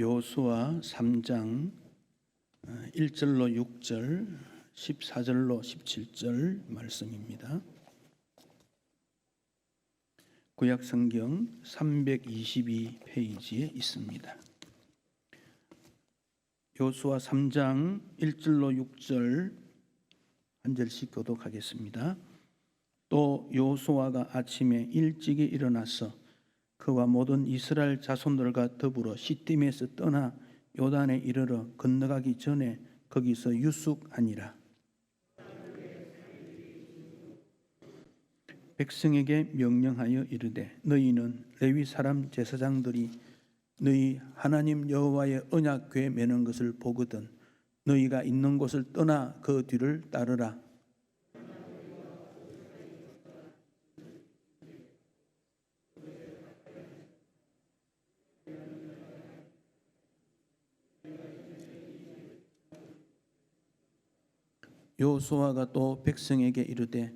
여호수아 3장 1절로 6절, 14절로 17절 말씀입니다. 구약성경 322페이지에 있습니다. 여호수아 3장 1절로 6절 한 절씩 교독하겠습니다. 또 여호수아가 아침에 일찍이 일어나서 그와 모든 이스라엘 자손들과 더불어 시딤에서 떠나 요단에 이르러 건너가기 전에 거기서 유숙하니라. 백성에게 명령하여 이르되 너희는 레위 사람 제사장들이 너희 하나님 여호와의 언약궤 매는 것을 보거든 너희가 있는 곳을 떠나 그 뒤를 따르라. 여호수아가 또 백성에게 이르되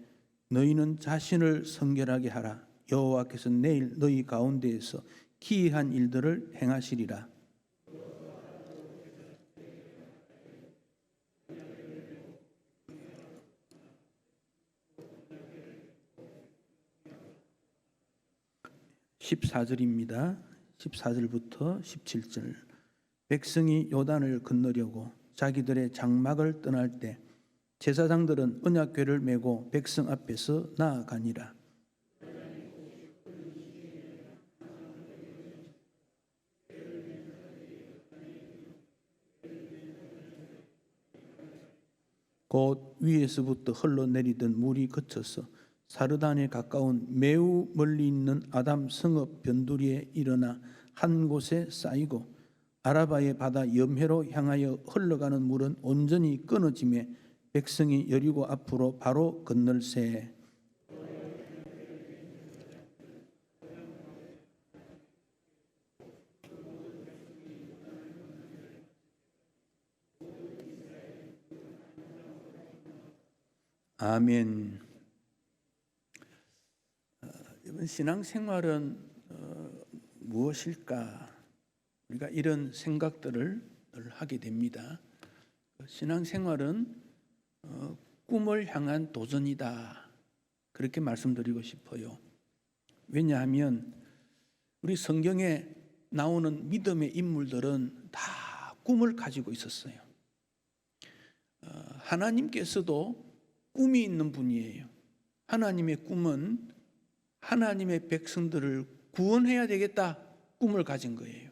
너희는 자신을 성결하게 하라. 여호와께서 내일 너희 가운데에서 기이한 일들을 행하시리라. (14절입니다) 14절부터 17절. 백성이 요단을 건너려고 자기들의 장막을 떠날 때 제사장들은 언약궤를 메고 백성 앞에서 나아가니라. 곧 위에서부터 흘러내리던 물이 그쳐서 사르단에 가까운 매우 멀리 있는 아담 성읍 변두리에 일어나 한 곳에 쌓이고 아라바의 바다 염해로 향하여 흘러가는 물은 온전히 끊어지매 백성이 여리고 앞으로 바로 건널세. 아멘. 이번 신앙생활은 무엇일까? 우리가 이런 생각들을 늘 하게 됩니다. 신앙생활은 꿈을 향한 도전이다. 그렇게 말씀드리고 싶어요. 왜냐하면 우리 성경에 나오는 믿음의 인물들은 다 꿈을 가지고 있었어요. 하나님께서도 꿈이 있는 분이에요. 하나님의 꿈은 하나님의 백성들을 구원해야 되겠다 꿈을 가진 거예요.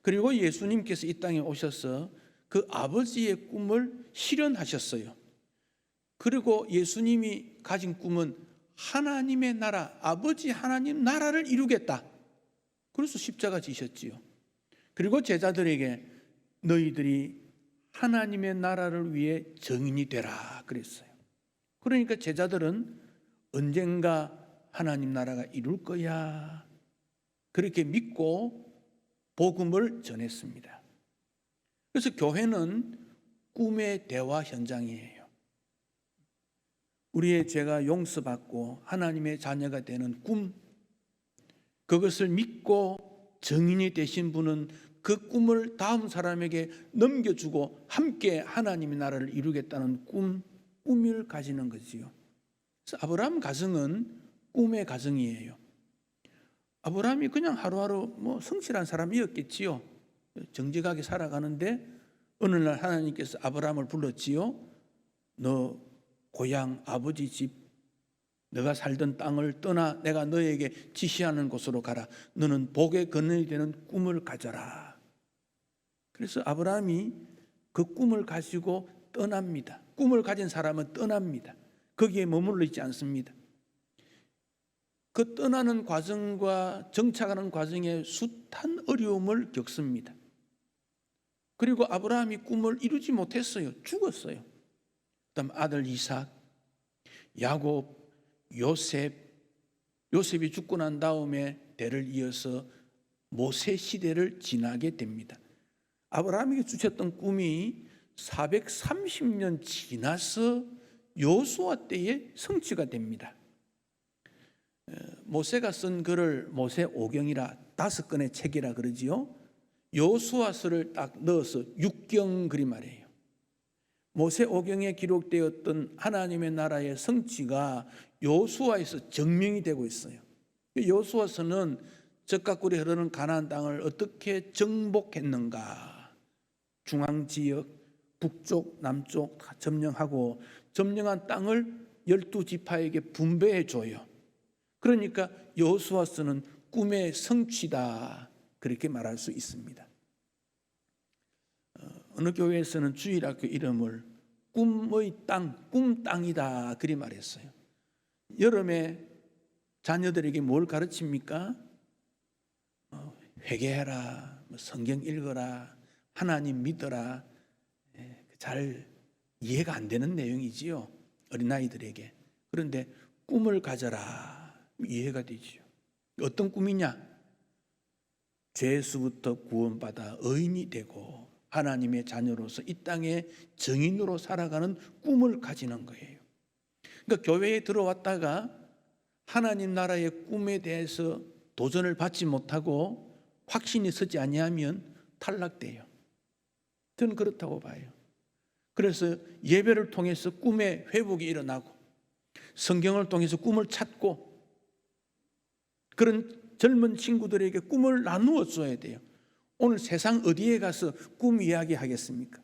그리고 예수님께서 이 땅에 오셔서 그 아버지의 꿈을 실현하셨어요. 그리고 예수님이 가진 꿈은 하나님의 나라, 아버지 하나님 나라를 이루겠다. 그래서 십자가 지셨지요. 그리고 제자들에게 너희들이 하나님의 나라를 위해 증인이 되라 그랬어요. 그러니까 제자들은 언젠가 하나님 나라가 이룰 거야 그렇게 믿고 복음을 전했습니다. 그래서 교회는 꿈의 대화 현장이에요. 우리의 죄가 용서받고 하나님의 자녀가 되는 꿈, 그것을 믿고 증인이 되신 분은 그 꿈을 다음 사람에게 넘겨주고 함께 하나님의 나라를 이루겠다는 꿈을 가지는 거지요. 그래서 아브라함 가정은 꿈의 가정이에요. 아브라함이 그냥 하루하루 성실한 사람이었겠지요. 정직하게 살아가는데 어느 날 하나님께서 아브라함을 불렀지요. 너 고향 아버지 집 너가 살던 땅을 떠나 내가 너에게 지시하는 곳으로 가라. 너는 복의 근원이 되는 꿈을 가져라. 그래서 아브라함이 그 꿈을 가지고 떠납니다. 꿈을 가진 사람은 떠납니다. 거기에 머물러 있지 않습니다. 그 떠나는 과정과 정착하는 과정에 숱한 어려움을 겪습니다. 그리고 아브라함이 꿈을 이루지 못했어요. 죽었어요. 그다음 아들 이삭, 야곱, 요셉이 죽고 난 다음에 대를 이어서 모세 시대를 지나게 됩니다. 아브라함에게 주셨던 꿈이 430년 지나서 여호수아 때에 성취가 됩니다. 모세가 쓴 글을 모세오경이라 5권의 책이라 그러지요. 여호수아서를 딱 넣어서 육경 그리 말이에요. 모세오경에 기록되었던 하나님의 나라의 성취가 여호수아에서 증명이 되고 있어요. 여호수아서는 젖과 꿀이 흐르는 가나안 땅을 어떻게 정복했는가, 중앙지역, 북쪽, 남쪽 다 점령하고 점령한 땅을 12지파에게 분배해 줘요. 그러니까 여호수아서는 꿈의 성취다, 그렇게 말할 수 있습니다. 어느 교회에서는 주일학교 이름을 꿈의 땅, 꿈땅이다 그리 말했어요. 여름에 자녀들에게 뭘 가르칩니까? 회개해라, 성경 읽어라, 하나님 믿어라. 잘 이해가 안 되는 내용이지요, 어린아이들에게. 그런데 꿈을 가져라, 이해가 되지요. 어떤 꿈이냐? 죄수부터 구원받아 의인이 되고 하나님의 자녀로서 이 땅의 정인으로 살아가는 꿈을 가지는 거예요. 그러니까 교회에 들어왔다가 하나님 나라의 꿈에 대해서 도전을 받지 못하고 확신이 서지 아니하면 탈락돼요. 저는 그렇다고 봐요. 그래서 예배를 통해서 꿈의 회복이 일어나고 성경을 통해서 꿈을 찾고 그런 젊은 친구들에게 꿈을 나누어 줘야 돼요. 오늘 세상 어디에 가서 꿈 이야기 하겠습니까?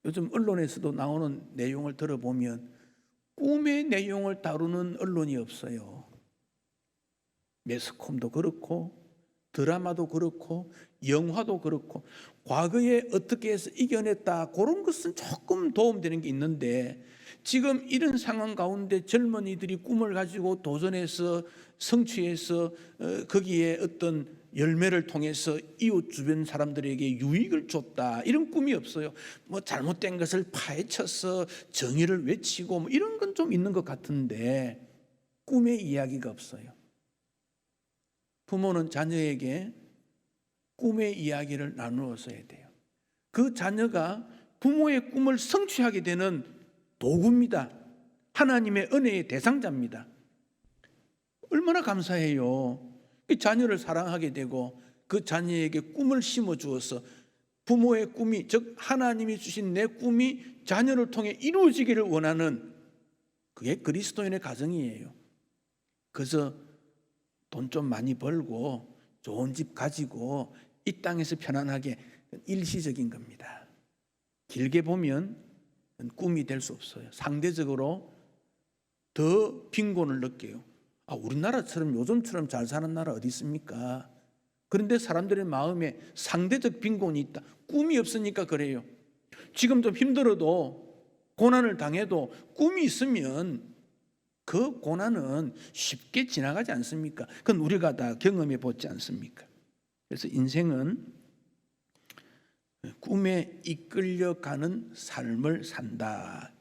요즘 언론에서도 나오는 내용을 들어보면 꿈의 내용을 다루는 언론이 없어요. 매스컴도 그렇고 드라마도 그렇고 영화도 그렇고 과거에 어떻게 해서 이겨냈다, 그런 것은 조금 도움되는 게 있는데 지금 이런 상황 가운데 젊은이들이 꿈을 가지고 도전해서 성취해서 거기에 어떤 열매를 통해서 이웃 주변 사람들에게 유익을 줬다, 이런 꿈이 없어요. 뭐 잘못된 것을 파헤쳐서 정의를 외치고 뭐 이런 건 좀 있는 것 같은데 꿈의 이야기가 없어요. 부모는 자녀에게 꿈의 이야기를 나누어서 해야 돼요. 그 자녀가 부모의 꿈을 성취하게 되는 도구입니다. 하나님의 은혜의 대상자입니다. 얼마나 감사해요. 자녀를 사랑하게 되고 그 자녀에게 꿈을 심어 주어서 부모의 꿈이, 즉 하나님이 주신 내 꿈이 자녀를 통해 이루어지기를 원하는, 그게 그리스도인의 가정이에요. 그래서 돈 좀 많이 벌고 좋은 집 가지고 이 땅에서 편안하게, 일시적인 겁니다. 길게 보면 꿈이 될 수 없어요. 상대적으로 더 빈곤을 느껴요. 우리나라처럼 요즘처럼 잘 사는 나라 어디 있습니까? 그런데 사람들의 마음에 상대적 빈곤이 있다. 꿈이 없으니까 그래요. 지금 좀 힘들어도, 고난을 당해도 꿈이 있으면 그 고난은 쉽게 지나가지 않습니까? 그건 우리가 다 경험해 보지 않습니까? 그래서 인생은 꿈에 이끌려가는 삶을 산다.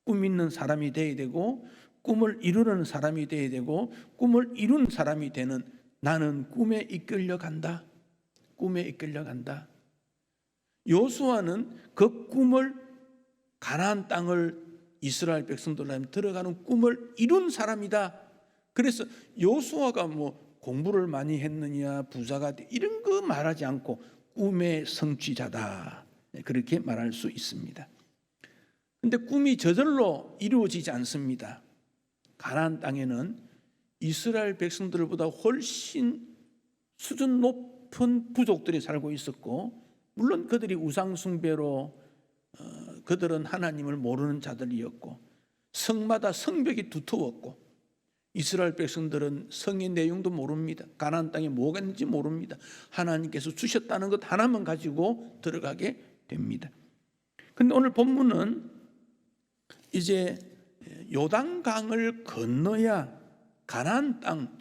꿈 있는 사람이 되어야 되고 꿈을 이루는 사람이 되어야 되고 꿈을 이룬 사람이 되는, 나는 꿈에 이끌려간다. 꿈에 이끌려간다. 여호수아는 그 꿈을, 가나안 땅을 이스라엘 백성들한테 들어가는 꿈을 이룬 사람이다. 그래서 여호수아가 뭐 공부를 많이 했느냐, 부자가 이런 거 말하지 않고 꿈의 성취자다, 그렇게 말할 수 있습니다. 그런데 꿈이 저절로 이루어지지 않습니다. 가나안 땅에는 이스라엘 백성들보다 훨씬 수준 높은 부족들이 살고 있었고, 물론 그들이 우상 숭배로 그들은 하나님을 모르는 자들이었고 성마다 성벽이 두터웠고, 이스라엘 백성들은 성의 내용도 모릅니다. 가나안 땅에 뭐가 있는지 모릅니다. 하나님께서 주셨다는 것 하나만 가지고 들어가게 됩니다. 그런데 오늘 본문은 이제 요단강을 건너야 가나안 땅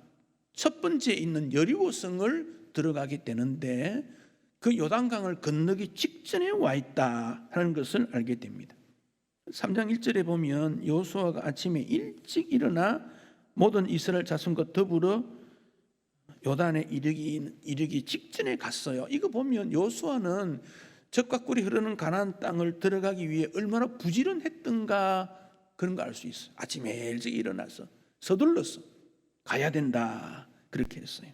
첫 번째 있는 여리고성을 들어가게 되는데, 그 요단강을 건너기 직전에 와 있다 하는 것을 알게 됩니다. 3장 1절에 보면 여호수아가 아침에 일찍 일어나 모든 이스라엘 자손과 더불어 요단에 이르기 직전에 갔어요. 이거 보면 여호수아는 젖과 꿀이 흐르는 가나안 땅을 들어가기 위해 얼마나 부지런했던가, 그런 거 알 수 있어요. 아침에 일찍 일어나서 서둘러서 가야 된다, 그렇게 했어요.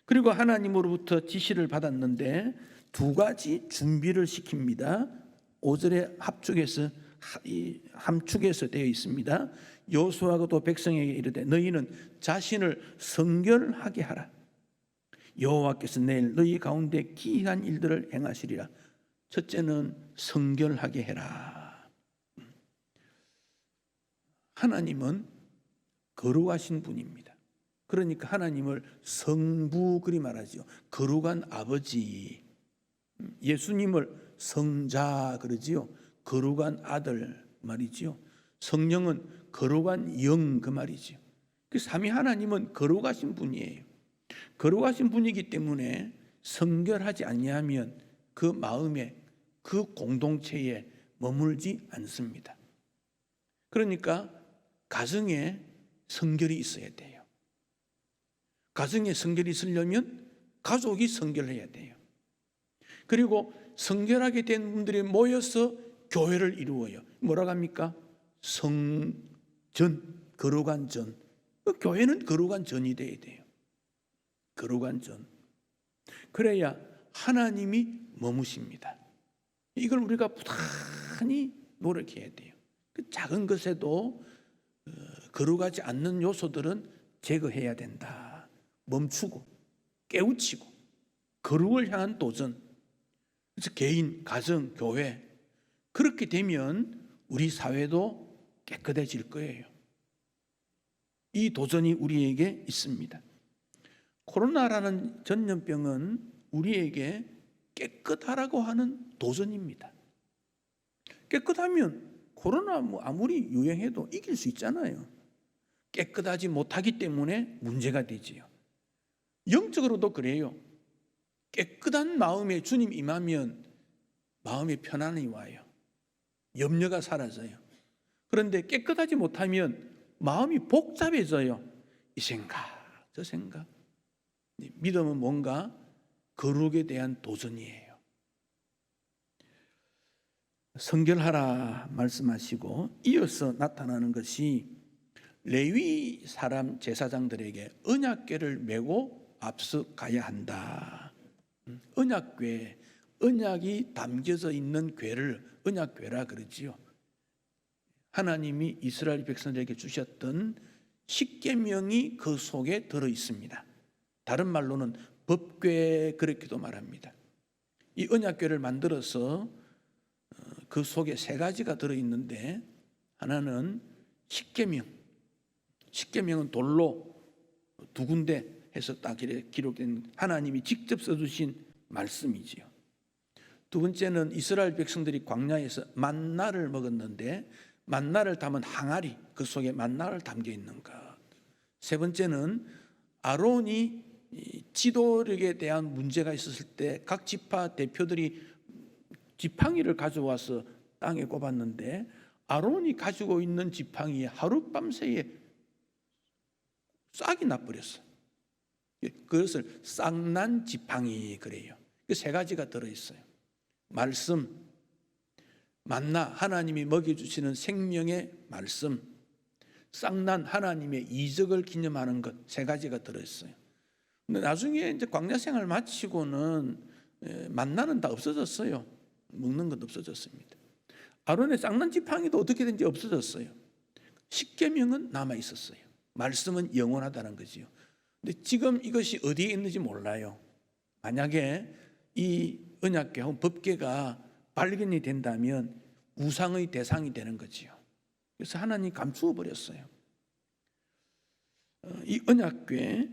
그리고 하나님으로부터 지시를 받았는데 두 가지 준비를 시킵니다. 5절의 함축에서 되어 있습니다. 여호수아가 또 백성에게 이르되 너희는 자신을 성결하게 하라. 여호와께서 내일 너희 가운데 기이한 일들을 행하시리라. 첫째는 성결하게 해라. 하나님은 거룩하신 분입니다. 그러니까 하나님을 성부 그리 말하죠. 거룩한 아버지. 예수님을 성자 그러지요. 거룩한 아들 말이지요. 성령은 거룩한 영 그 말이지요. 그 삼위 하나님은 거룩하신 분이에요. 거룩하신 분이기 때문에 성결하지 아니하면 그 마음에 그 공동체에 머물지 않습니다. 그러니까 가정에 성결이 있어야 돼요. 가정에 성결이 있으려면 가족이 성결해야 돼요. 그리고 성결하게 된 분들이 모여서 교회를 이루어요. 뭐라고 합니까? 성전, 거룩한 전. 교회는 거룩한 전이 돼야 돼요. 거룩한 전. 그래야 하나님이 머무십니다. 이걸 우리가 부단히 노력해야 돼요. 그 작은 것에도 거룩하지 않는 요소들은 제거해야 된다. 멈추고 깨우치고 거룩을 향한 도전. 그래서 개인, 가정, 교회 그렇게 되면 우리 사회도 깨끗해질 거예요. 이 도전이 우리에게 있습니다. 코로나라는 전염병은 우리에게 깨끗하라고 하는 도전입니다. 깨끗하면 코로나 아무리 유행해도 이길 수 있잖아요. 깨끗하지 못하기 때문에 문제가 되지요. 영적으로도 그래요. 깨끗한 마음에 주님 임하면 마음에 편안이 와요. 염려가 사라져요. 그런데 깨끗하지 못하면 마음이 복잡해져요. 이 생각, 저 생각. 믿음은 뭔가 거룩에 대한 도전이에요. 성결하라 말씀하시고 이어서 나타나는 것이 레위 사람 제사장들에게 언약궤를 메고 앞서 가야 한다. 언약궤, 언약이 담겨져 있는 궤를 언약궤라 그러지요. 하나님이 이스라엘 백성들에게 주셨던 십계명이 그 속에 들어 있습니다. 다른 말로는 법궤 그렇게도 말합니다. 이 언약궤를 만들어서 그 속에 세 가지가 들어 있는데 하나는 십계명. 십계명은 돌로 두 군데 해서 딱 기록된 하나님이 직접 써주신 말씀이지요. 두 번째는 이스라엘 백성들이 광야에서 만나를 먹었는데 만나를 담은 항아리, 그 속에 만나를 담겨 있는 것. 세 번째는 아론이 지도력에 대한 문제가 있었을 때 각 지파 대표들이 지팡이를 가져와서 땅에 꼽았는데 아론이 가지고 있는 지팡이에 하룻밤새에 싹이 나버렸어요. 그것을 싹난 지팡이 그래요. 그 세 가지가 들어있어요. 말씀, 만나 하나님이 먹여주시는 생명의 말씀, 싹난 하나님의 이적을 기념하는 것 세 가지가 들어있어요. 근데 나중에 이제 광야 생활 마치고는 만나는 다 없어졌어요. 먹는 것 없어졌습니다. 아론의 쌍난 지팡이도 어떻게 된지 없어졌어요. 십계명은 남아 있었어요. 말씀은 영원하다는 거지요. 근데 지금 이것이 어디에 있는지 몰라요. 만약에 이 언약궤 혹은 법궤가 발견이 된다면 우상의 대상이 되는 거지요. 그래서 하나님이 감추어 버렸어요. 이 언약궤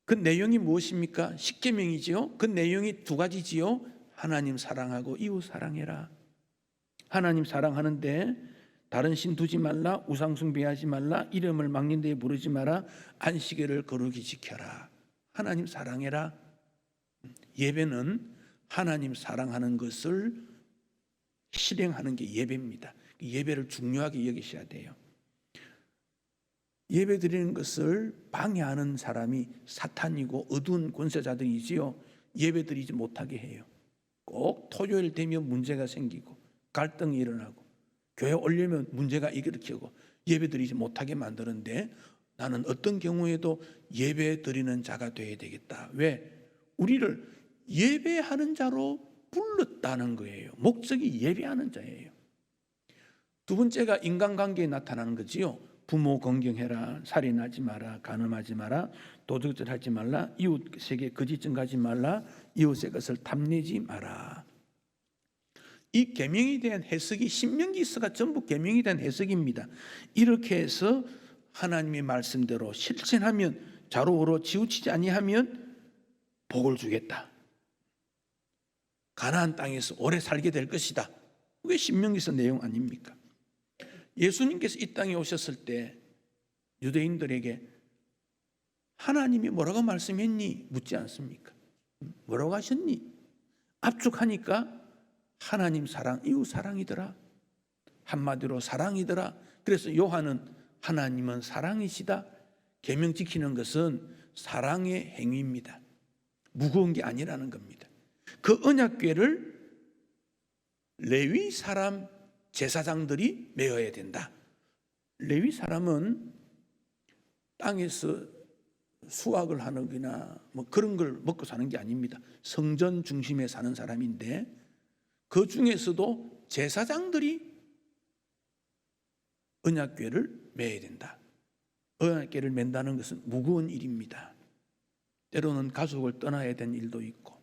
그 내용이 무엇입니까? 십계명이지요. 그 내용이 두 가지지요. 하나님 사랑하고 이웃 사랑해라. 하나님 사랑하는데 다른 신 두지 말라, 우상 숭배하지 말라, 이름을 막는 데에 부르지 마라, 안식일을 거룩히 지켜라. 하나님 사랑해라. 예배는 하나님 사랑하는 것을 실행하는 게 예배입니다. 예배를 중요하게 여기셔야 돼요. 예배 드리는 것을 방해하는 사람이 사탄이고 어두운 권세자들이지요. 예배 드리지 못하게 해요. 꼭 토요일 되면 문제가 생기고 갈등이 일어나고 교회 오려면 문제가 일으키고 예배 드리지 못하게 만드는데 나는 어떤 경우에도 예배 드리는 자가 되어야 되겠다. 왜? 우리를 예배하는 자로 불렀다는 거예요. 목적이 예배하는 자예요. 두 번째가 인간관계에 나타나는 거지요. 부모 공경해라, 살인하지 마라, 간음하지 마라, 도둑질하지 말라, 이웃에게 거짓 증거하지 말라, 이웃의 것을 탐내지 마라. 이 계명에 대한 해석이 신명기서가 전부 계명에 대한 해석입니다. 이렇게 해서 하나님의 말씀대로 실천하면, 좌로우로 치우치지 아니하면 복을 주겠다. 가나안 땅에서 오래 살게 될 것이다. 그게 신명기서 내용 아닙니까? 예수님께서 이 땅에 오셨을 때 유대인들에게 하나님이 뭐라고 말씀했니? 묻지 않습니까? 뭐라고 하셨니? 압축하니까 하나님 사랑, 이웃 사랑이더라. 한마디로 사랑이더라. 그래서 요한은 하나님은 사랑이시다. 계명 지키는 것은 사랑의 행위입니다. 무거운 게 아니라는 겁니다. 그 언약궤를 레위 사람 제사장들이 메어야 된다. 레위 사람은 땅에서 수확을 하는 거나 뭐 그런 걸 먹고 사는 게 아닙니다. 성전 중심에 사는 사람인데 그 중에서도 제사장들이 언약궤를 메야 된다. 언약궤를 맨다는 것은 무거운 일입니다. 때로는 가족을 떠나야 되는 일도 있고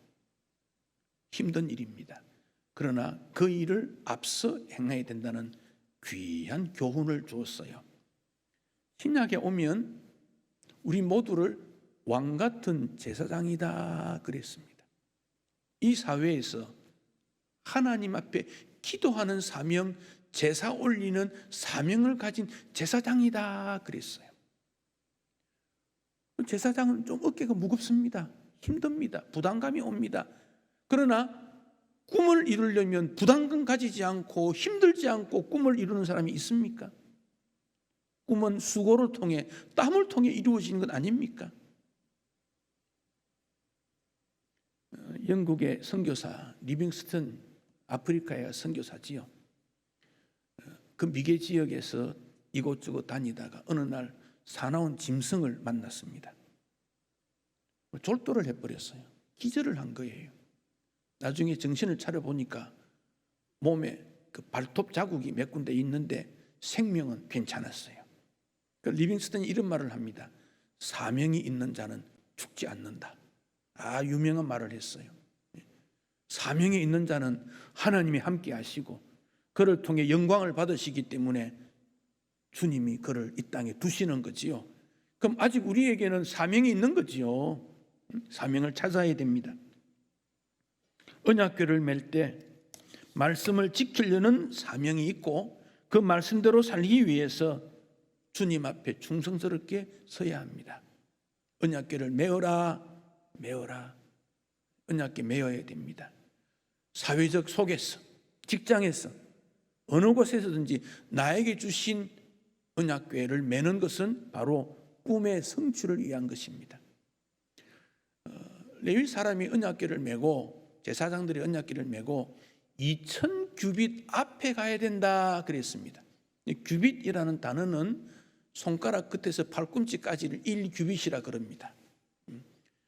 힘든 일입니다. 그러나 그 일을 앞서 행해야 된다는 귀한 교훈을 주었어요. 신약에 오면 우리 모두를 왕 같은 제사장이다 그랬습니다. 이 사회에서 하나님 앞에 기도하는 사명, 제사 올리는 사명을 가진 제사장이다 그랬어요. 제사장은 좀 어깨가 무겁습니다. 힘듭니다. 부담감이 옵니다. 그러나 꿈을 이루려면 부담감 가지지 않고 힘들지 않고 꿈을 이루는 사람이 있습니까? 꿈은 수고를 통해 땀을 통해 이루어지는 것 아닙니까? 영국의 선교사 리빙스턴, 아프리카의 선교사지요. 그 미개 지역에서 이곳저곳 다니다가 어느 날 사나운 짐승을 만났습니다. 졸도를 해버렸어요. 기절을 한 거예요. 나중에 정신을 차려보니까 몸에 그 발톱 자국이 몇 군데 있는데 생명은 괜찮았어요. 그 리빙스턴이 이런 말을 합니다. 사명이 있는 자는 죽지 않는다. 유명한 말을 했어요. 사명이 있는 자는 하나님이 함께 하시고 그를 통해 영광을 받으시기 때문에 주님이 그를 이 땅에 두시는 거지요. 그럼 아직 우리에게는 사명이 있는 거지요. 사명을 찾아야 됩니다. 언약궤를 맬 때 말씀을 지키려는 사명이 있고 그 말씀대로 살기 위해서 주님 앞에 충성스럽게 서야 합니다. 언약궤를 메어라, 메어라. 언약궤 메어야 됩니다. 사회적 속에서, 직장에서, 어느 곳에서든지 나에게 주신 언약궤를 메는 것은 바로 꿈의 성취를 위한 것입니다. 레위 사람이 언약궤를 메고 제사장들이 언약궤를 메고 2000규빗 앞에 가야 된다 그랬습니다. 규빗이라는 단어는 손가락 끝에서 팔꿈치까지를 1규빗이라 그럽니다.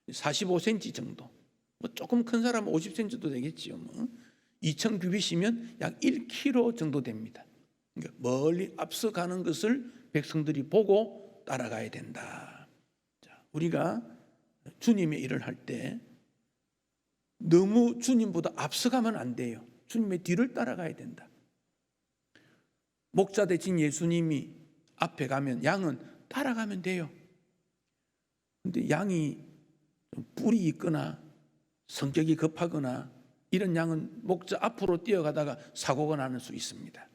45cm 정도. 조금 큰 사람은 50cm도 되겠지요. 2000규빗이면 약 1km 정도 됩니다. 그러니까 멀리 앞서가는 것을 백성들이 보고 따라가야 된다. 우리가 주님의 일을 할 때 너무 주님보다 앞서가면 안 돼요. 주님의 뒤를 따라가야 된다. 목자 되신 예수님이 앞에 가면 양은 따라가면 돼요. 그런데 양이 뿔이 있거나 성격이 급하거나 이런 양은 목자 앞으로 뛰어가다가 사고가 나는 수 있습니다.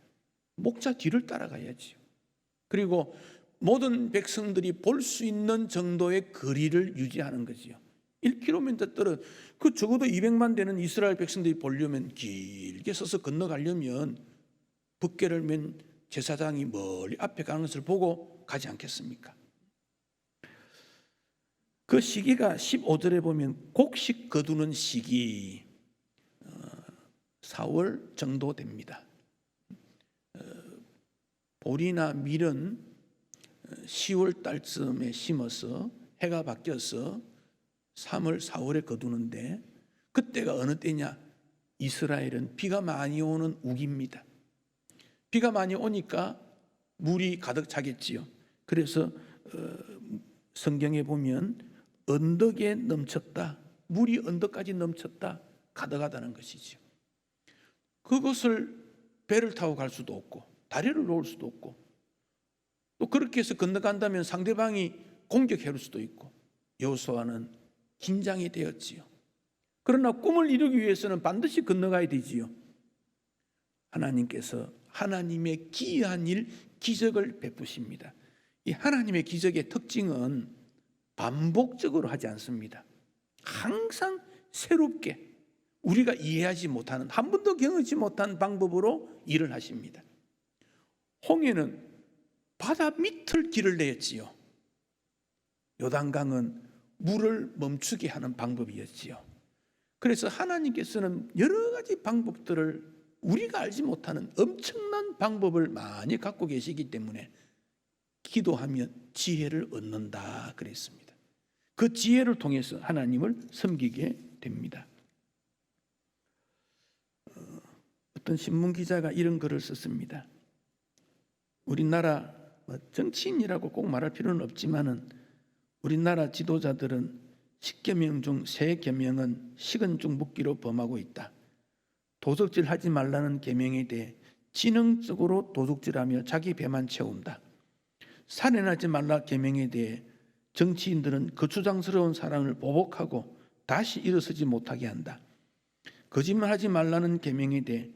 목자 뒤를 따라가야지요. 그리고 모든 백성들이 볼 수 있는 정도의 거리를 유지하는 거지요. 1km 떨어 그 적어도 200만 되는 이스라엘 백성들이 보려면 길게 서서 건너가려면 붓개를 맨 제사장이 멀리 앞에 가는 것을 보고 가지 않겠습니까? 그 시기가 15절에 보면 곡식 거두는 시기 4월 정도 됩니다. 보리나 밀은 10월 달쯤에 심어서 해가 바뀌어서 3월, 4월에 거두는데 그때가 어느 때냐? 이스라엘은 비가 많이 오는 우기입니다. 비가 많이 오니까 물이 가득 차겠지요. 그래서 성경에 보면 언덕에 넘쳤다, 물이 언덕까지 넘쳤다, 가득하다는 것이죠. 그것을 배를 타고 갈 수도 없고 다리를 놓을 수도 없고, 또 그렇게 해서 건너간다면 상대방이 공격할 수도 있고, 여호수아는 긴장이 되었지요. 그러나 꿈을 이루기 위해서는 반드시 건너가야 되지요. 하나님께서 하나님의 기이한 일, 기적을 베푸십니다. 이 하나님의 기적의 특징은 반복적으로 하지 않습니다. 항상 새롭게 우리가 이해하지 못하는, 한 번도 경험하지 못한 방법으로 일을 하십니다. 홍해는 바다 밑을 길을 내었지요. 요단강은 물을 멈추게 하는 방법이었지요. 그래서 하나님께서는 여러 가지 방법들을, 우리가 알지 못하는 엄청난 방법을 많이 갖고 계시기 때문에 기도하면 지혜를 얻는다 그랬습니다. 그 지혜를 통해서 하나님을 섬기게 됩니다. 어떤 신문 기자가 이런 글을 썼습니다. 우리나라 정치인이라고 꼭 말할 필요는 없지만은 우리나라 지도자들은 10계명 중 3계명은 식은 죽 묵기로 범하고 있다. 도둑질 하지 말라는 계명에 대해 지능적으로 도둑질하며 자기 배만 채운다. 살인하지 말라 계명에 대해 정치인들은 거추장스러운 사람을 보복하고 다시 일어서지 못하게 한다. 거짓말하지 말라는 계명에 대해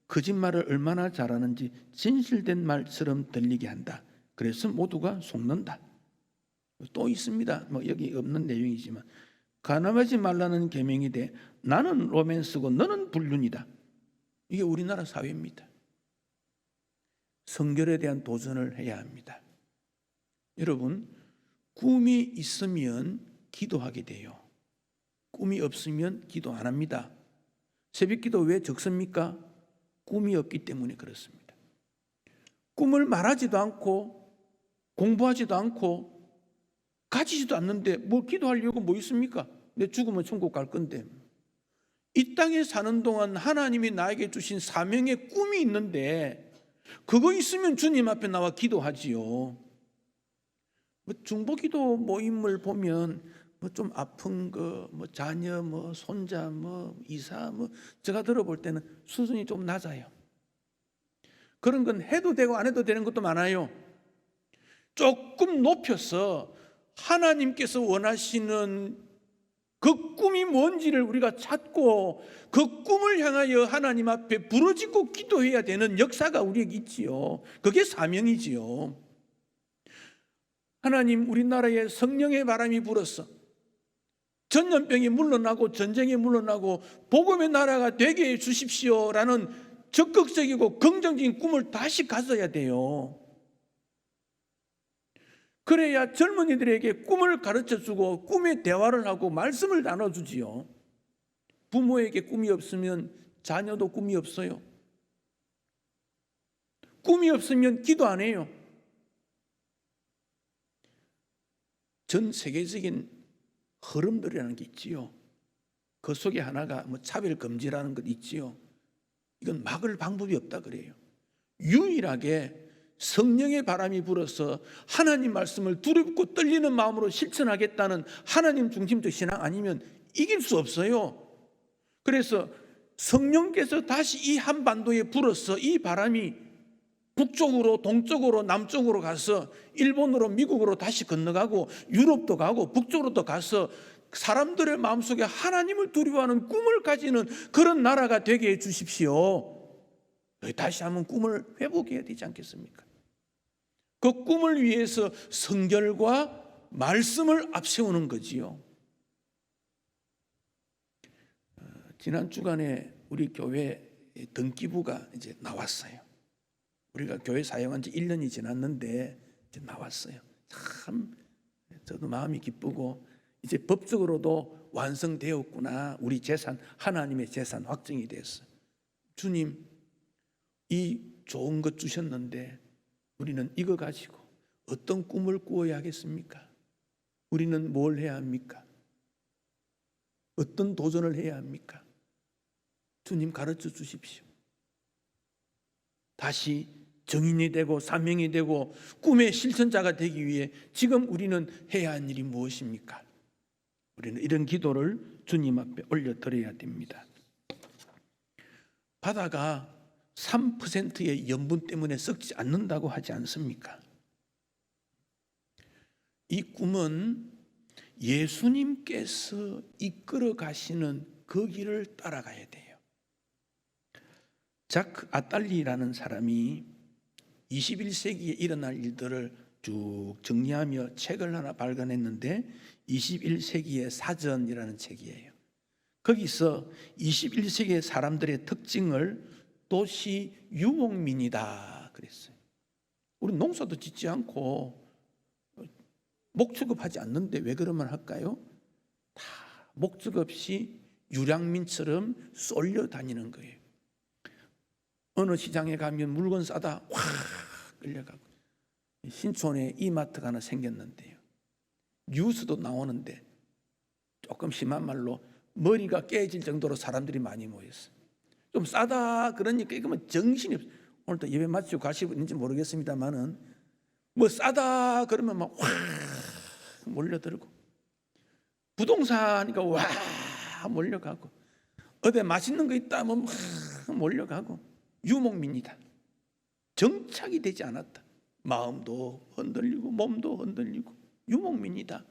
거짓말을 얼마나 잘하는지 진실된 말처럼 들리게 한다. 그래서 모두가 속는다. 또 있습니다. 여기 없는 내용이지만 간음하지 말라는 계명에 대해 나는 로맨스고 너는 불륜이다. 이게 우리나라 사회입니다. 성결에 대한 도전을 해야 합니다. 여러분, 꿈이 있으면 기도하게 돼요. 꿈이 없으면 기도 안 합니다. 새벽기도 왜 적습니까? 꿈이 없기 때문에 그렇습니다. 꿈을 말하지도 않고 공부하지도 않고 가지지도 않는데 뭐 기도할 이유가 뭐 있습니까? 내 죽으면 천국 갈 건데. 이 땅에 사는 동안 하나님이 나에게 주신 사명의 꿈이 있는데 그거 있으면 주님 앞에 나와 기도하지요. 중보기도 모임을 보면 좀 아픈 거, 자녀, 손자, 이사, 제가 들어볼 때는 수준이 좀 낮아요. 그런 건 해도 되고 안 해도 되는 것도 많아요. 조금 높여서 하나님께서 원하시는 그 꿈이 뭔지를 우리가 찾고 그 꿈을 향하여 하나님 앞에 부르짖고 기도해야 되는 역사가 우리에게 있지요. 그게 사명이지요. 하나님, 우리나라에 성령의 바람이 불었어. 전염병이 물러나고 전쟁이 물러나고 복음의 나라가 되게 해 주십시오라는 적극적이고 긍정적인 꿈을 다시 가져야 돼요. 그래야 젊은이들에게 꿈을 가르쳐주고 꿈의 대화를 하고 말씀을 나눠주지요. 부모에게 꿈이 없으면 자녀도 꿈이 없어요. 꿈이 없으면 기도 안 해요. 전 세계적인 흐름들이라는 게 있지요. 그 속에 하나가 차별금지라는 것 있지요. 이건 막을 방법이 없다 그래요. 유일하게 성령의 바람이 불어서 하나님 말씀을 두렵고 떨리는 마음으로 실천하겠다는 하나님 중심적 신앙 아니면 이길 수 없어요. 그래서 성령께서 다시 이 한반도에 불어서 이 바람이 북쪽으로 동쪽으로 남쪽으로 가서 일본으로 미국으로 다시 건너가고 유럽도 가고 북쪽으로도 가서 사람들의 마음속에 하나님을 두려워하는 꿈을 가지는 그런 나라가 되게 해 주십시오. 다시 한번 꿈을 회복해야 되지 않겠습니까? 그 꿈을 위해서 성결과 말씀을 앞세우는 거지요. 지난 주간에 우리 교회 등기부가 이제 나왔어요. 우리가 교회 사용한 지 1년이 지났는데 이제 나왔어요. 참 저도 마음이 기쁘고 이제 법적으로도 완성되었구나. 우리 재산, 하나님의 재산 확정이 됐어요. 주님, 이 좋은 것 주셨는데 우리는 이거 가지고 어떤 꿈을 꾸어야 하겠습니까? 우리는 뭘 해야 합니까? 어떤 도전을 해야 합니까? 주님 가르쳐 주십시오. 다시 정인이 되고 사명이 되고 꿈의 실천자가 되기 위해 지금 우리는 해야 할 일이 무엇입니까? 우리는 이런 기도를 주님 앞에 올려드려야 됩니다. 바다가 3%의 염분 때문에 썩지 않는다고 하지 않습니까? 이 꿈은 예수님께서 이끌어 가시는 그 길을 따라가야 돼요. 자크 아탈리라는 사람이 21세기에 일어날 일들을 쭉 정리하며 책을 하나 발간했는데 21세기의 사전이라는 책이에요. 거기서 21세기의 사람들의 특징을 도시 유목민이다 그랬어요. 우리 농사도 짓지 않고 목축업 하지 않는데 왜 그러면 할까요? 다 목적 없이 유량민처럼 쏠려 다니는 거예요. 어느 시장에 가면 물건 싸다 확 끌려가고, 신촌에 이마트가 하나 생겼는데요, 뉴스도 나오는데 조금 심한 말로 머리가 깨질 정도로 사람들이 많이 모였어요. 좀 싸다 그러니까 이거면 정신이 없어요. 오늘도 예배 마치고 가시고 있는지 모르겠습니다만은 뭐 싸다 그러면 막 확 몰려들고, 부동산이니까 와 몰려가고, 어디 맛있는 거 있다 하면 막 몰려가고, 유목민이다. 정착이 되지 않았다. 마음도 흔들리고 몸도 흔들리고 유목민이다.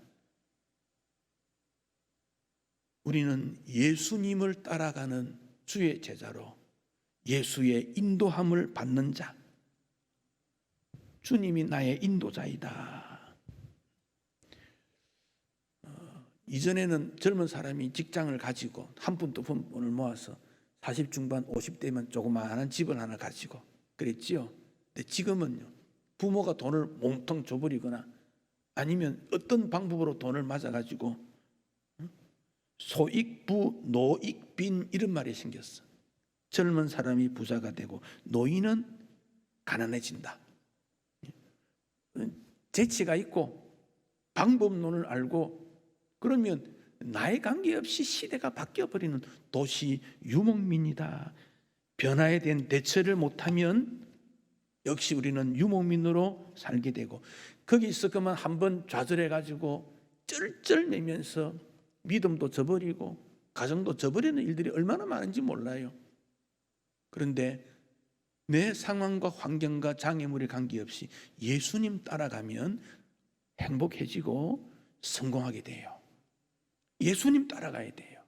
우리는 예수님을 따라가는 주의 제자로 예수의 인도함을 받는 자, 주님이 나의 인도자이다. 이전에는 젊은 사람이 직장을 가지고 한 푼 두 푼을 모아서 40 중반 50대면 조그마한 집을 하나 가지고 그랬지요. 근데 지금은요, 부모가 돈을 몽통 줘버리거나 아니면 어떤 방법으로 돈을 맞아가지고 소익부 노익빈 이런 말이 생겼어. 젊은 사람이 부자가 되고 노인은 가난해진다. 재치가 있고 방법론을 알고 그러면 나에 관계없이 시대가 바뀌어버리는 도시 유목민이다. 변화에 대한 대처를 못하면 역시 우리는 유목민으로 살게 되고, 거기서 그만 한번 좌절해가지고 쩔쩔매면서 믿음도 저버리고 가정도 저버리는 일들이 얼마나 많은지 몰라요. 그런데 내 상황과 환경과 장애물에 관계없이 예수님 따라가면 행복해지고 성공하게 돼요. 예수님 따라가야 돼요.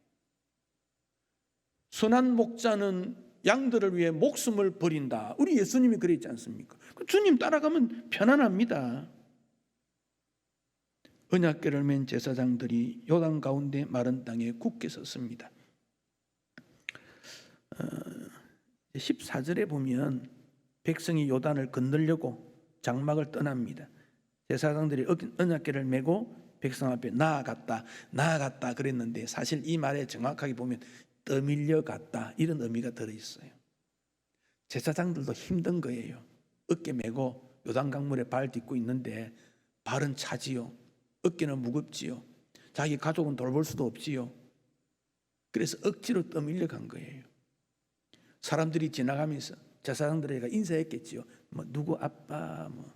선한 목자는 양들을 위해 목숨을 버린다. 우리 예수님이 그랬지 않습니까? 주님 따라가면 편안합니다. 언약궤를 맨 제사장들이 요단 가운데 마른 땅에 굳게 섰습니다. 14절에 보면 백성이 요단을 건너려고 장막을 떠납니다. 제사장들이 언약궤를 메고 백성 앞에 나아갔다 그랬는데, 사실 이 말에 정확하게 보면 떠밀려 갔다 이런 의미가 들어있어요. 제사장들도 힘든 거예요. 어깨 메고 요단강물에 발 딛고 있는데 발은 차지요, 어깨는 무겁지요, 자기 가족은 돌볼 수도 없지요. 그래서 억지로 떠밀려 간 거예요. 사람들이 지나가면서 제사장들에게 인사했겠지요. 뭐 누구 아빠, 뭐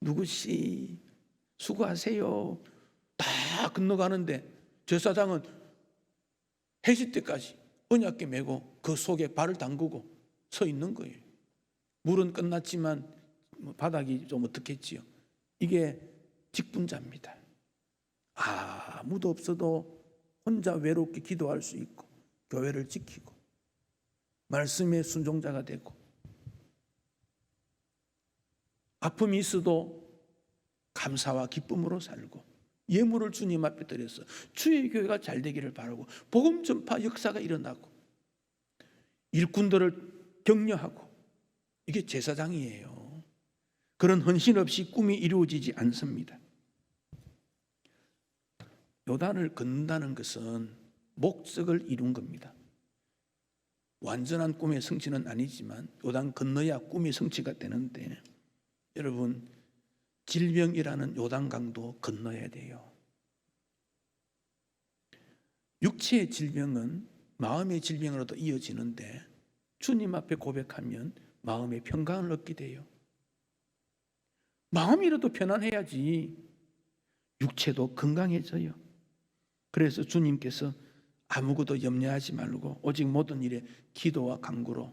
누구 씨, 수고하세요. 다 건너가는데 제사장은 해질 때까지 언약궤 메고 그 속에 발을 담그고 서 있는 거예요. 물은 끝났지만 바닥이 좀 어떻겠지요. 이게 직분자입니다. 아무도 없어도 혼자 외롭게 기도할 수 있고 교회를 지키고 말씀의 순종자가 되고, 아픔이 있어도 감사와 기쁨으로 살고 예물을 주님 앞에 드려서 주의 교회가 잘 되기를 바라고 복음 전파 역사가 일어나고 일꾼들을 격려하고, 이게 제사장이에요. 그런 헌신 없이 꿈이 이루어지지 않습니다. 요단을 건넌다는 것은 목적을 이룬 겁니다. 완전한 꿈의 성취는 아니지만 요단 건너야 꿈이 성취가 되는데, 여러분 질병이라는 요단강도 건너야 돼요. 육체의 질병은 마음의 질병으로도 이어지는데 주님 앞에 고백하면 마음의 평강을 얻게 돼요. 마음이라도 편안해야지 육체도 건강해져요. 그래서 주님께서 아무것도 염려하지 말고 오직 모든 일에 기도와 간구로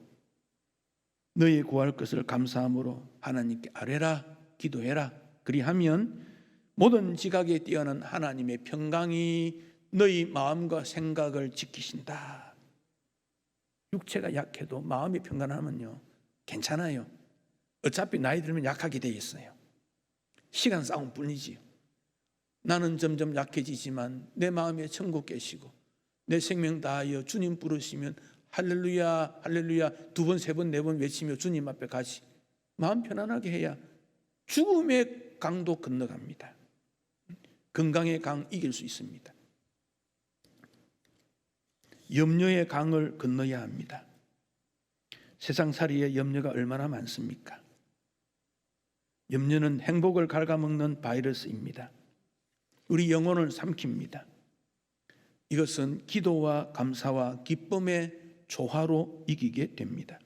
너희 구할 것을 감사함으로 하나님께 아뢰라, 기도해라. 그리하면 모든 지각에 뛰어난 하나님의 평강이 너희 마음과 생각을 지키신다. 육체가 약해도 마음이 평안하면요 괜찮아요. 어차피 나이 들면 약하게 돼 있어요. 시간 싸움 뿐이지요. 나는 점점 약해지지만 내 마음에 천국 계시고 내 생명 다하여 주님 부르시면 할렐루야 할렐루야 2번 3번 4번 외치며 주님 앞에 가시. 마음 편안하게 해야 죽음의 강도 건너갑니다. 건강의 강 이길 수 있습니다. 염려의 강을 건너야 합니다. 세상살이에 염려가 얼마나 많습니까? 염려는 행복을 갉아먹는 바이러스입니다. 우리 영혼을 삼킵니다. 이것은 기도와 감사와 기쁨의 조화로 이기게 됩니다.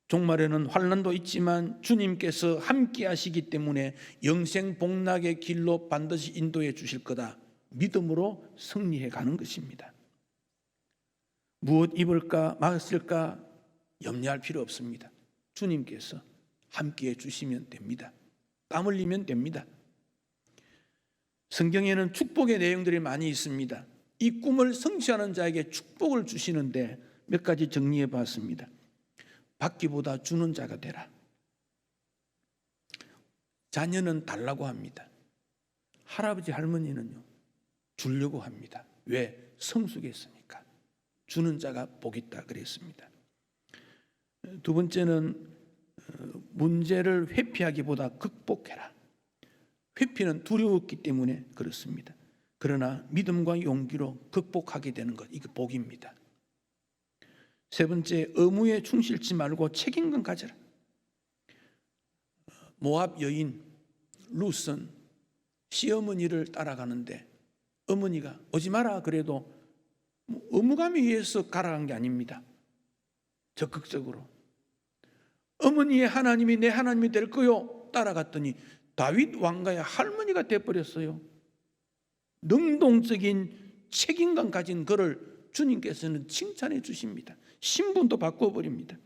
종말에는 환난도 있지만 주님께서 함께 하시기 때문에 영생 복락의 길로 반드시 인도해 주실 거다. 믿음으로 승리해 가는 것입니다. 무엇 입을까 마실까 염려할 필요 없습니다. 주님께서 함께해 주시면 됩니다. 땀 흘리면 됩니다. 성경에는 축복의 내용들이 많이 있습니다. 이 꿈을 성취하는 자에게 축복을 주시는데 몇 가지 정리해 봤습니다. 받기보다 주는 자가 되라. 자녀는 달라고 합니다. 할아버지 할머니는요 주려고 합니다. 왜? 성숙했으니까. 주는 자가 복 있다 그랬습니다. 두 번째는 문제를 회피하기보다 극복해라. 회피는 두려웠기 때문에 그렇습니다. 그러나 믿음과 용기로 극복하게 되는 것, 이게 복입니다. 세 번째, 의무에 충실치 말고 책임감 가져라. 모압 여인 룻은 시어머니를 따라가는데 어머니가 오지 마라 그래도 의무감에 의해서 가라간 게 아닙니다. 적극적으로 어머니의 하나님이 내 하나님이 될 거요 따라갔더니 다윗 왕가의 할머니가 돼버렸어요. 능동적인 책임감 가진 그를 주님께서는 칭찬해 주십니다. 신분도 바꿔버립니다.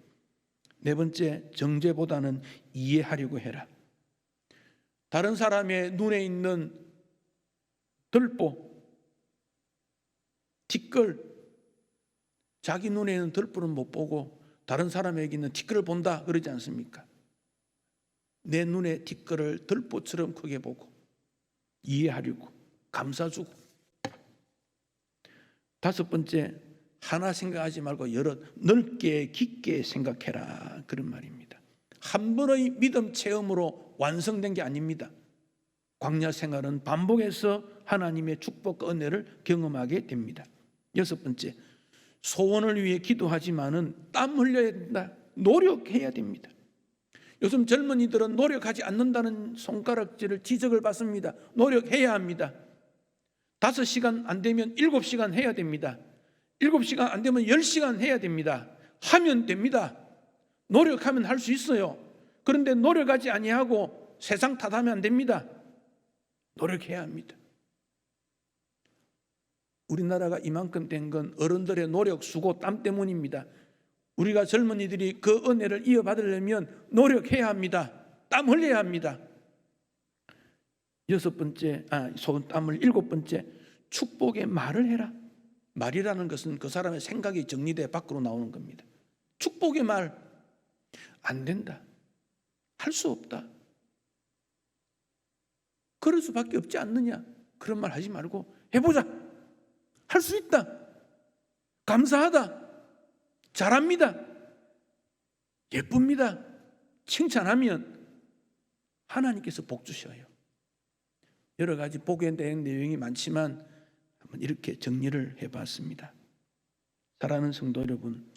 네 번째, 정죄보다는 이해하려고 해라. 다른 사람의 눈에 있는 들보, 티끌, 자기 눈에 있는 들보는 못 보고 다른 사람에게 있는 티끌을 본다 그러지 않습니까? 내 눈에 티끌을 들보처럼 크게 보고 이해하려고 감싸주고. 다섯 번째, 하나 생각하지 말고 여러 넓게 깊게 생각해라 그런 말입니다. 한 번의 믿음 체험으로 완성된 게 아닙니다. 광야 생활은 반복해서 하나님의 축복과 은혜를 경험하게 됩니다. 여섯 번째, 소원을 위해 기도하지만은 땀 흘려야 된다. 노력해야 됩니다. 요즘 젊은이들은 노력하지 않는다는 손가락질을 지적을 받습니다. 노력해야 합니다. 5시간 안 되면 7시간 해야 됩니다. 7시간 안 되면 10시간 해야 됩니다. 하면 됩니다. 노력하면 할 수 있어요. 그런데 노력하지 아니하고 세상 탓하면 안 됩니다. 노력해야 합니다. 우리나라가 이만큼 된 건 어른들의 노력, 수고, 땀 때문입니다. 우리가 젊은이들이 그 은혜를 이어받으려면 노력해야 합니다. 땀 흘려야 합니다. 땀을 일곱 번째, 축복의 말을 해라. 말이라는 것은 그 사람의 생각이 정리돼 밖으로 나오는 겁니다. 축복의 말, 안 된다. 할 수 없다. 그럴 수밖에 없지 않느냐. 그런 말 하지 말고 해보자. 할 수 있다. 감사하다. 잘합니다. 예쁩니다. 칭찬하면 하나님께서 복 주셔요. 여러 가지 복에 대한 내용이 많지만 한번 이렇게 정리를 해봤습니다. 사랑하는 성도 여러분,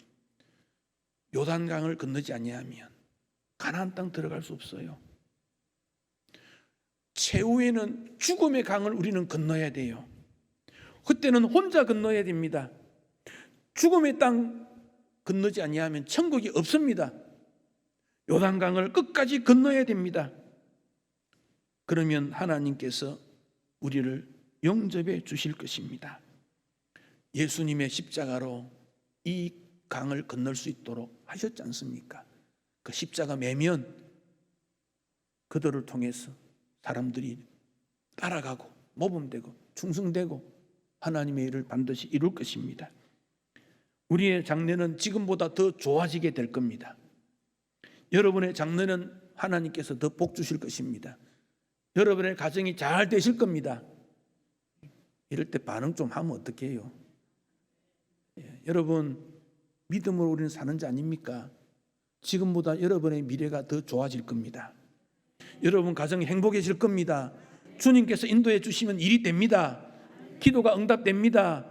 요단강을 건너지 아니하면 가나안 땅 들어갈 수 없어요. 최후에는 죽음의 강을 우리는 건너야 돼요. 그때는 혼자 건너야 됩니다. 죽음의 땅 건너지 아니하면 천국이 없습니다. 요단강을 끝까지 건너야 됩니다. 그러면 하나님께서 우리를 영접해 주실 것입니다. 예수님의 십자가로 이 강을 건널 수 있도록 하셨지 않습니까? 그 십자가 매면 그들을 통해서 사람들이 따라가고 모범되고 충성되고 하나님의 일을 반드시 이룰 것입니다. 우리의 장래는 지금보다 더 좋아지게 될 겁니다. 여러분의 장래는 하나님께서 더 복 주실 것입니다. 여러분의 가정이 잘 되실 겁니다. 이럴 때 반응 좀 하면 어떡해요? 여러분, 믿음으로 우리는 사는 자 아닙니까? 지금보다 여러분의 미래가 더 좋아질 겁니다. 여러분 가정이 행복해질 겁니다. 주님께서 인도해 주시면 일이 됩니다. 기도가 응답됩니다.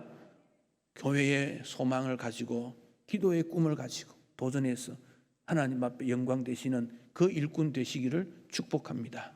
교회의 소망을 가지고 기도의 꿈을 가지고 도전해서 하나님 앞에 영광 되시는 그 일꾼 되시기를 축복합니다.